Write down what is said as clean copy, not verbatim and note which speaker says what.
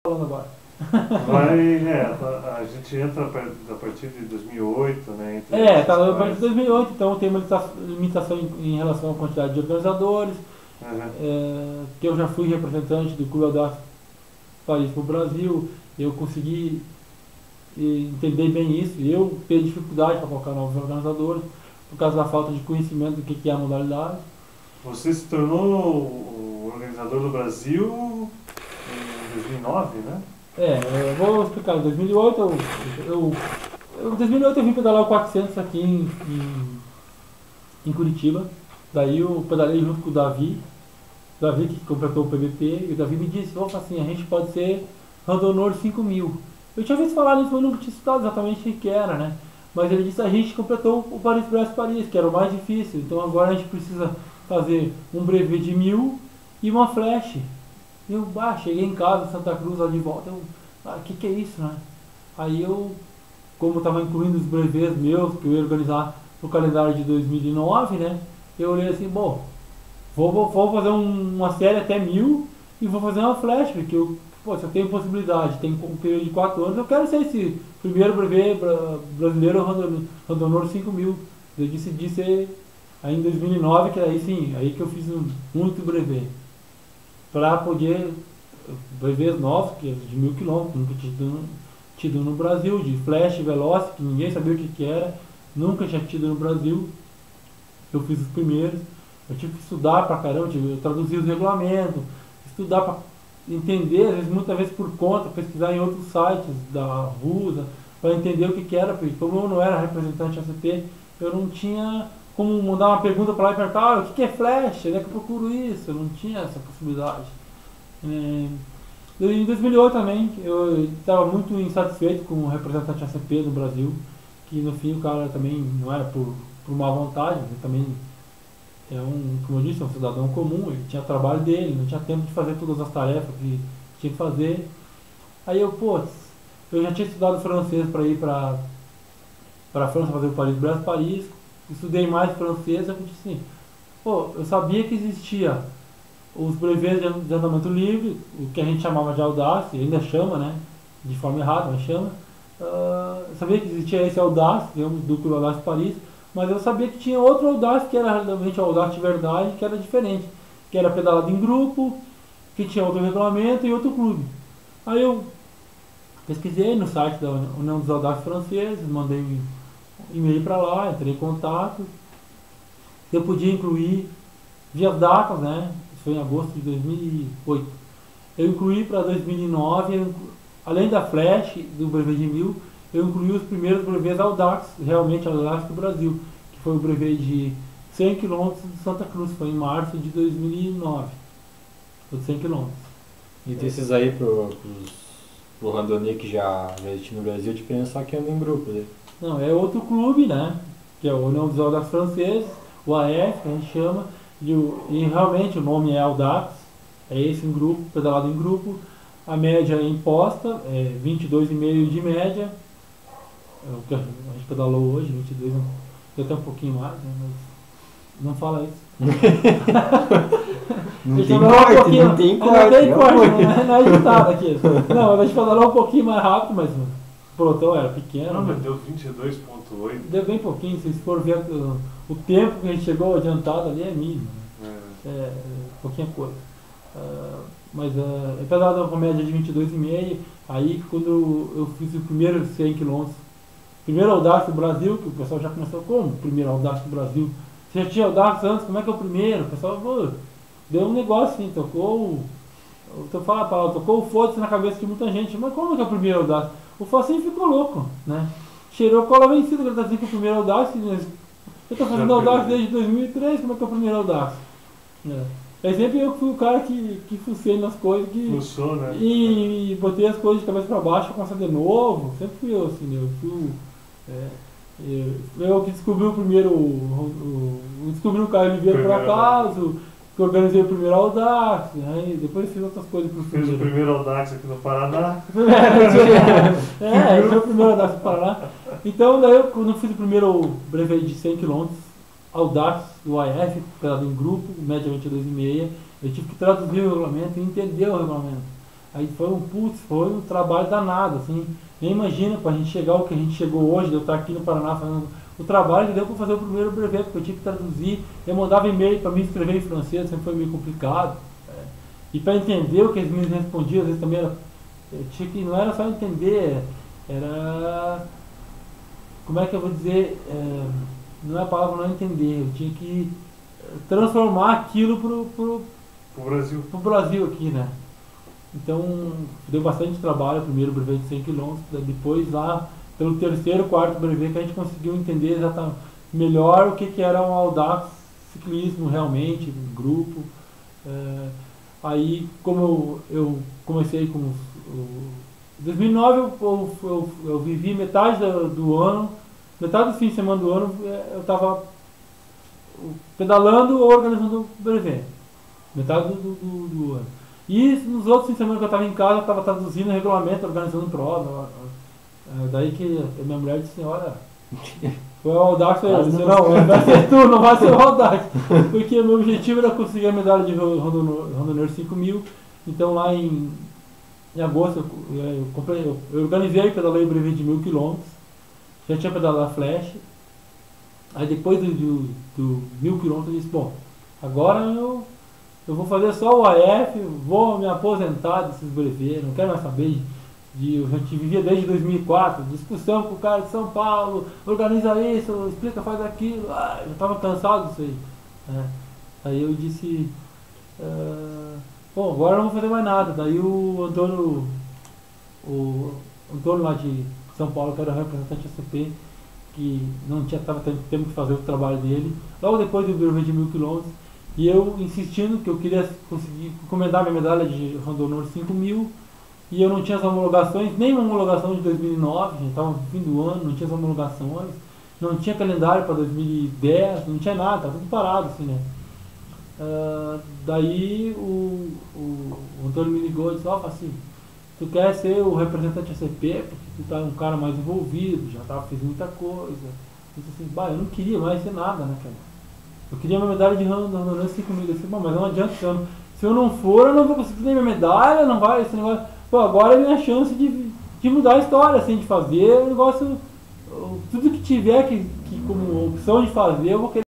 Speaker 1: falando agora.
Speaker 2: A gente entra a partir de 2008, né?
Speaker 1: Tá a partir de 2008, então tem uma limitação em relação à quantidade de organizadores, que eu já fui representante do Clube Audax Paris para o Brasil, eu consegui entender bem isso, eu tenho dificuldade para colocar novos organizadores, por causa da falta de conhecimento do que é a modalidade.
Speaker 2: Você se tornou o organizador do Brasil em 2009, né?
Speaker 1: Eu vou explicar. Em 2008 em 2008 eu vim pedalar o 400 aqui em Curitiba. Daí eu pedalei junto com o Davi que completou o PVP, e o Davi me disse, assim, a gente pode ser randonor 5000. Eu tinha visto falar nisso, mas nunca tinha estudado exatamente o que era, né? Mas ele disse, a gente completou o Paris-Brest-Paris, que era o mais difícil, então agora a gente precisa fazer um brevet de 1000 e uma flash. Eu cheguei em casa, em Santa Cruz, lá de volta, que é isso, né? Aí eu, como estava incluindo os brevets meus, que eu ia organizar no calendário de 2009, né? Eu olhei assim, vou fazer uma série até 1000 e vou fazer uma flash, porque se eu tenho possibilidade, tem um período de 4 anos, eu quero ser esse primeiro brevet brasileiro randonor 5000. Eu decidi ser aí em 2009, que aí sim, aí que eu fiz muito brevet. Para poder, brevets novos, que é de 1000 km, nunca tinha tido no Brasil, de flash veloz, que ninguém sabia o que era, nunca tinha tido no Brasil. Eu fiz os primeiros, eu tive que estudar pra caramba, eu traduzi os regulamentos, estudar para entender, às vezes, muitas vezes por conta, pesquisar em outros sites da RUSA, para entender o que era, porque como eu não era representante ACP, eu não tinha como mandar uma pergunta para lá e perguntar, o que é flash? Onde é que eu procuro isso? Eu não tinha essa possibilidade. Em 2008 também, eu estava muito insatisfeito com o representante ACP no Brasil, que no fim o cara também não era por má vontade, ele também como eu disse, um cidadão comum, ele tinha trabalho dele, não tinha tempo de fazer todas as tarefas que tinha que fazer. Aí eu já tinha estudado francês para ir para a França fazer o Paris-Brest-Paris, estudei mais francês, eu disse assim, eu sabia que existia os brevets de andamento livre, o que a gente chamava de Audax, ainda chama, né, de forma errada, mas chama. Eu sabia que existia esse Audax, digamos, do Clube Audax Paris, mas eu sabia que tinha outro Audax, que era realmente o Audax de verdade, que era diferente, que era pedalado em grupo, que tinha outro regulamento e outro clube. Aí eu pesquisei no site da União dos Audax Franceses, mandei um e-mail para lá, entrei em contato. Eu podia incluir via datas, né? Isso foi em agosto de 2008. Eu incluí para 2009, além da flash do brevet de 1000, eu incluí os primeiros brevets Audax, realmente Audax do Brasil, que foi o brevet de 100 km de Santa Cruz, foi em março de 2009. Foi de 100 km.
Speaker 3: E desses aí pro randonê que já existe no Brasil, a diferença é que anda em grupo, né?
Speaker 1: Não, é outro clube, né? Que é o União dos Audax Franceses, o AF, que a gente chama, e realmente o nome é Audax, é esse em grupo, pedalado em grupo. A média é imposta, é 22,5 de média. É o que a gente pedalou hoje, 22, até um pouquinho mais, né? Mas não fala isso.
Speaker 3: Não tem corte, não tem corte.
Speaker 1: Não tem corte, não é editado aqui. Não, a gente pedalou um pouquinho mais rápido, mas o pelotão era pequeno.
Speaker 2: Não, mas deu 22,8.
Speaker 1: Deu bem pouquinho, se for ver o tempo que a gente chegou adiantado ali é mínimo. É pouquinha coisa. Mas é pedalado com média de 22,5. Aí quando eu fiz o primeiro 100 km, primeiro Audax do Brasil, que o pessoal já começou como primeiro Audax do Brasil. Você já tinha Audax antes, como é que é o primeiro? O pessoal deu um negócio assim, tocou o foda-se na cabeça de muita gente. Mas como é que é o primeiro Audax? O Focinho ficou louco, né? Cheirou cola vencida, que ele tá dizendo que é o primeiro Audax. Eu tô fazendo Audax desde 2003, como é que é o primeiro Audax? É sempre eu que fui o cara que fucei nas coisas,
Speaker 2: Fuçou, né?
Speaker 1: e botei as coisas de cabeça pra baixo pra começar de novo. Sempre fui eu, assim, eu que descobri o primeiro, descobri o Caio Oliveira por acaso, que organizei o primeiro Audax, né? Depois fiz outras coisas pro
Speaker 2: Fez o primeiro Audax aqui no Paraná.
Speaker 1: Foi o primeiro Audax do Paraná. Então, daí quando eu fiz o primeiro brevet de 100 km, Audax do AF, pedalado em grupo, média 22,5, eu tive que traduzir o regulamento e entender o regulamento. Aí foi um trabalho danado, assim. Nem imagina pra gente chegar ao que a gente chegou hoje, de eu estar aqui no Paraná fazendo o trabalho que deu para fazer o primeiro brevet, porque eu tinha que traduzir, eu mandava e-mail para mim escrever em francês, sempre foi meio complicado. E para entender o que eles me respondiam, às vezes também era, eu tinha que, não era só entender, era, como é que eu vou dizer, não é a palavra não entender, eu tinha que transformar aquilo pro Brasil aqui, né? Então, deu bastante trabalho, o primeiro brevet de 100 km, depois lá, pelo terceiro, quarto brevet, que a gente conseguiu entender exatamente melhor o que era um Audax ciclismo realmente, um grupo. Aí, como eu comecei com em 2009, eu vivi metade do ano, metade do fim de semana do ano, eu estava pedalando ou organizando o brevet, metade do ano. E nos outros fins de semana que eu estava em casa, eu estava traduzindo o regulamento, organizando prova. Daí que a minha mulher disse, olha, foi o Audax, eu disse, não, vai ser tu, não vai ser o Audax. Porque o meu objetivo era conseguir a medalha de Randoneur 5000. Então lá em agosto eu organizei e pedalei o brevet de 1000 km. Já tinha pedalado a Flash. Aí depois do 1000 km eu disse, bom, agora eu vou fazer só o AF, vou me aposentar desses brevets, não quero mais saber eu já vivia desde 2004, discussão com o cara de São Paulo, organiza isso, explica, faz aquilo, eu estava cansado disso aí. Aí eu disse, bom, agora eu não vou fazer mais nada. Daí o Antônio lá de São Paulo, que era o representante ACP, que não estava tendo tempo de fazer o trabalho dele, logo depois do brevet de 1000 km, e eu insistindo que eu queria conseguir encomendar minha medalha de Randoneur 5000, e eu não tinha as homologações, nem uma homologação de 2009, já estava no fim do ano, não tinha as homologações, não tinha calendário para 2010, não tinha nada, estava tudo parado assim, né? Daí o Antônio me ligou e disse, Faci, tu quer ser o representante ACP, porque tu tá um cara mais envolvido, já fez muita coisa. Eu disse assim, eu não queria mais ser nada, né, cara? Eu queria uma medalha de Randoneur 5000. Eu disse, mas não adianta, se eu não for, eu não vou conseguir nem minha medalha, não vai, esse negócio. Pô, agora é a minha chance de mudar a história, assim, de fazer o negócio, tudo que tiver que como opção de fazer, eu vou querer.